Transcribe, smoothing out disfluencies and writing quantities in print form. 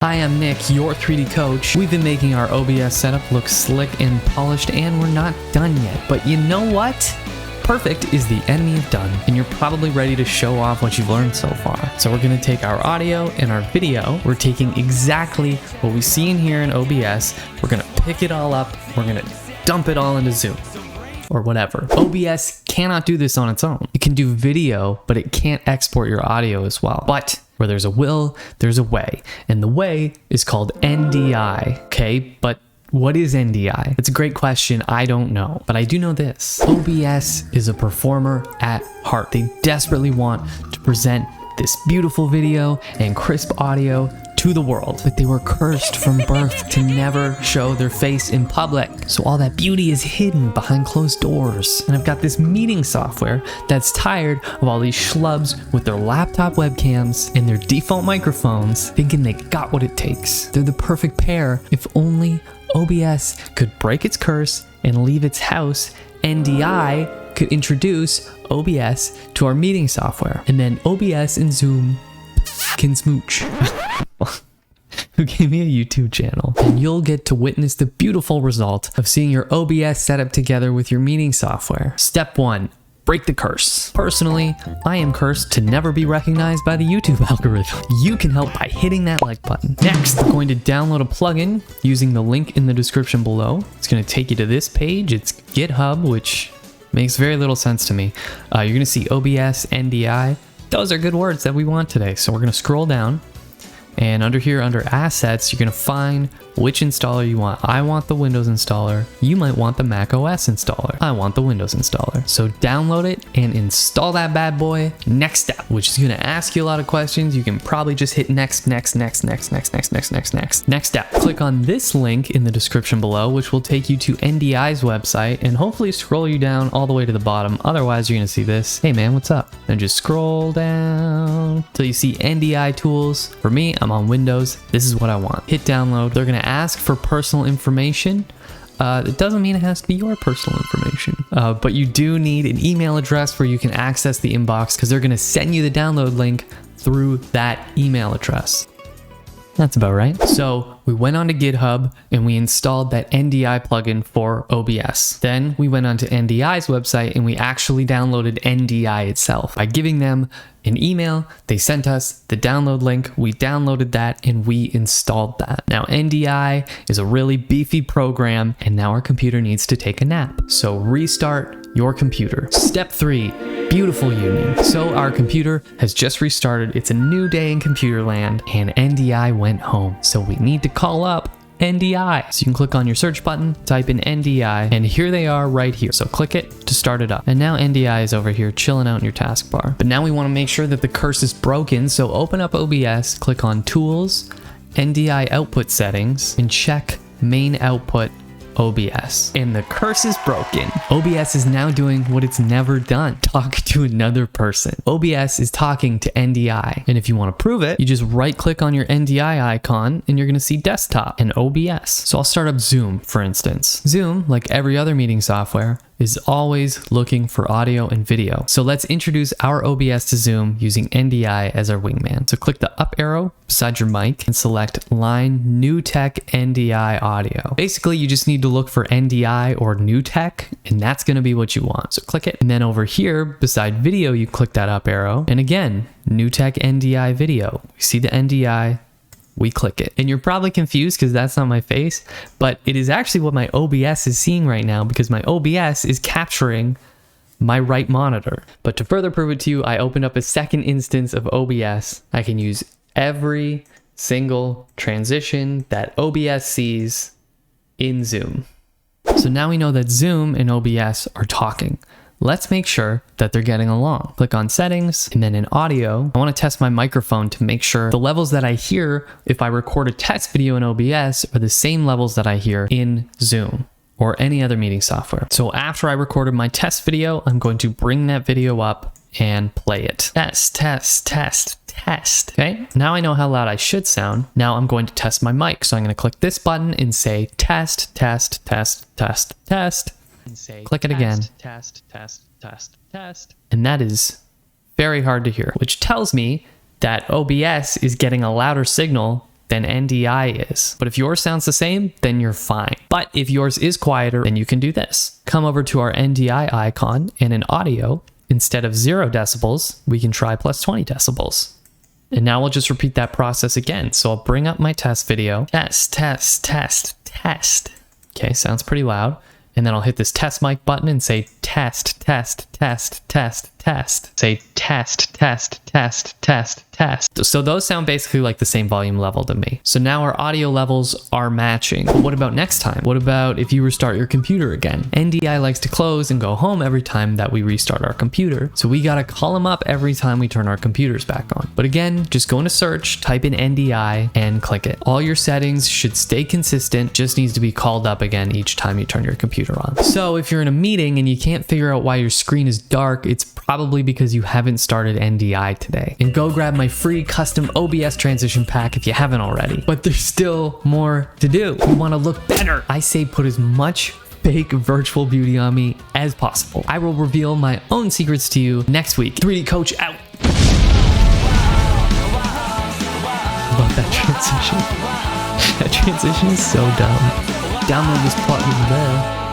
Hi, I'm Nick, your 3D coach. We've been making our OBS setup look slick and polished, and we're not done yet. But you know what? Perfect is the enemy of done, and you're probably ready to show off what you've learned so far. So we're gonna take our audio and our video. We're taking exactly what we see in here in OBS. We're gonna pick it all up. We're gonna dump it all into Zoom. Or whatever. OBS cannot do this on its own. It can do video, but it can't export your audio as well. But where there's a will, there's a way. And the way is called NDI, okay? But what is NDI? It's a great question. I don't know, but I do know this. OBS is a performer at heart. They desperately want to present this beautiful video and crisp audio to the world, but they were cursed from birth to never show their face in public. So all that beauty is hidden behind closed doors. And I've got this meeting software that's tired of all these schlubs with their laptop webcams and their default microphones thinking they got what it takes. They're the perfect pair. If only OBS could break its curse and leave its house, NDI could introduce OBS to our meeting software. And then OBS and Zoom can smooch. Who gave me a YouTube channel, and you'll get to witness the beautiful result of seeing your OBS set up together with your meeting software. Step 1. Break the curse. Personally, I am cursed to never be recognized by the YouTube algorithm. You can help by hitting that like button. Next, we're going to download a plugin using the link in the description below. It's going to take you to this page. It's GitHub, which makes very little sense to me. You're going to see OBS, NDI. Those are good words that we want today. So we're going to scroll down. And under here, under assets, you're gonna find which installer you want. I want the Windows installer. You might want the Mac OS installer. I want the Windows installer. So download it and install that bad boy. Next step, which is gonna ask you a lot of questions. You can probably just hit next. Next step, click on this link in the description below, which will take you to NDI's website and hopefully scroll you down all the way to the bottom. Otherwise, you're gonna see this. Hey man, what's up? And just scroll down till you see NDI tools. For me, I'm on Windows. This is what I want. Hit download. They're gonna ask for personal information. It doesn't mean it has to be your personal information, but you do need an email address where you can access the inbox because they're gonna send you the download link through that email address. That's about right. So we went onto GitHub and we installed that NDI plugin for OBS. Then we went onto NDI's website and we actually downloaded NDI itself. By giving them an email, they sent us the download link, we downloaded that, and we installed that. Now NDI is a really beefy program, and now our computer needs to take a nap. So restart your computer. Step 3. Beautiful union. So our computer has just restarted. It's a new day in computer land, and NDI went home. So we need to call up NDI. So you can click on your search button, type in NDI, and here they are right here. So click it to start it up. And now NDI is over here chilling out in your taskbar. But now we want to make sure that the curse is broken. So open up OBS, click on Tools, NDI Output Settings, and check Main Output OBS. And the curse is broken. OBS is now doing what it's never done. Talk to another person. OBS is talking to NDI. And if you want to prove it, you just right click on your NDI icon and you're going to see desktop and OBS. So I'll start up Zoom, for instance. Zoom, like every other meeting software, is always looking for audio and video. So let's introduce our OBS to Zoom using NDI as our wingman. So click the up arrow beside your mic and select line New Tech NDI audio. Basically, you just need to look for NDI or New Tech, and that's gonna be what you want. So click it. And then over here beside video, you click that up arrow. And again, New Tech NDI video. You see the NDI, we click it. And you're probably confused because that's not my face, but it is actually what my OBS is seeing right now because my OBS is capturing my right monitor. But to further prove it to you, I opened up a second instance of OBS. I can use every single transition that OBS sees in Zoom. So now we know that Zoom and OBS are talking. Let's make sure that they're getting along. Click on settings, and then in audio, I want to test my microphone to make sure the levels that I hear if I record a test video in OBS are the same levels that I hear in Zoom or any other meeting software. So after I recorded my test video, I'm going to bring that video up and play it. Test, test, test, test. Okay, now I know how loud I should sound. Now I'm going to test my mic. So I'm going to click this button and say test, test, test, test, test. And say, click it again. Test. And that is very hard to hear, which tells me that OBS is getting a louder signal then NDI is. But if yours sounds the same, then you're fine. But if yours is quieter, then you can do this. Come over to our NDI icon, and in audio, instead of 0 decibels, we can try plus 20 decibels. And now we'll just repeat that process again. So I'll bring up my test video. Test, test, test, test. Okay, sounds pretty loud. And then I'll hit this test mic button and say test, test, test, test, test. Say test, test, test, test, test. So those sound basically like the same volume level to me. So now our audio levels are matching. But what about next time? What about if you restart your computer again? NDI likes to close and go home every time that we restart our computer. So we gotta call them up every time we turn our computers back on. But again, just go into search, type in NDI and click it. All your settings should stay consistent, just needs to be called up again each time you turn your computer on. So if you're in a meeting and you can't figure out why your screen is dark, it's probably because you haven't started NDI today. And go grab my free custom OBS transition pack if you haven't already. But there's still more to do. You want to look better. I say put as much fake virtual beauty on me as possible. I will reveal my own secrets to you next week. 3D Coach out. Love that transition. That transition is so dumb. Download this plot there.